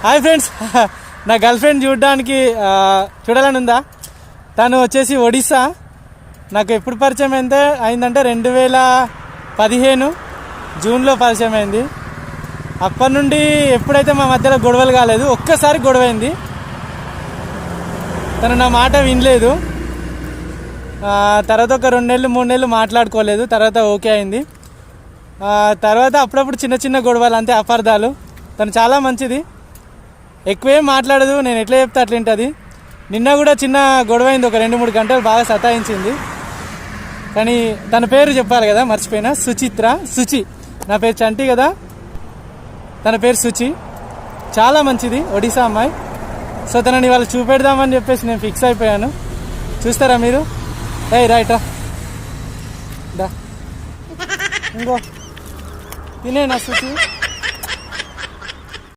Hi friends, నా girl friend చూడాలని ఉందా? తను వచ్చేసి ఒడిస్సా. నాకు ఎప్పుడు పరిచయం అయిందంటే 2015 జూన్లో పరిచయం అయింది. అప్పటి నుండి ఎప్పుడైతే మా మధ్యలో గొడవలు కాలేదు, ఒక్కసారి గొడవైంది. తను నా మాట వినలేదు. తర్వాత ఒక 2 నెలలు 3 నెలలు మాట్లాడుకోలేదు. తర్వాత ఓకే అయింది. తర్వాత అప్పుడప్పుడు చిన్న చిన్న గొడవలు, అంతే, అపార్థాలు. తను చాలా మంచిది, ఎక్కువేం మాట్లాడదు. నేను ఎట్లా చెప్తే అట్లా ఉంటుంది. నిన్న కూడా చిన్న గొడవ అయింది, ఒక 2-3 గంటలు బాగా సతాయించింది. కానీ తన పేరు చెప్పాలి కదా, మర్చిపోయినా. సుచి. నా పేరు చంటి కదా, తన పేరు సుచి. చాలా మంచిది, ఒడిశా అమ్మాయి. సో తనని వాళ్ళు చూపెడదామని చెప్పేసి నేను ఫిక్స్ అయిపోయాను. చూస్తారా మీరు? రైట్ రా, ఇంకో తినే నా సుచి.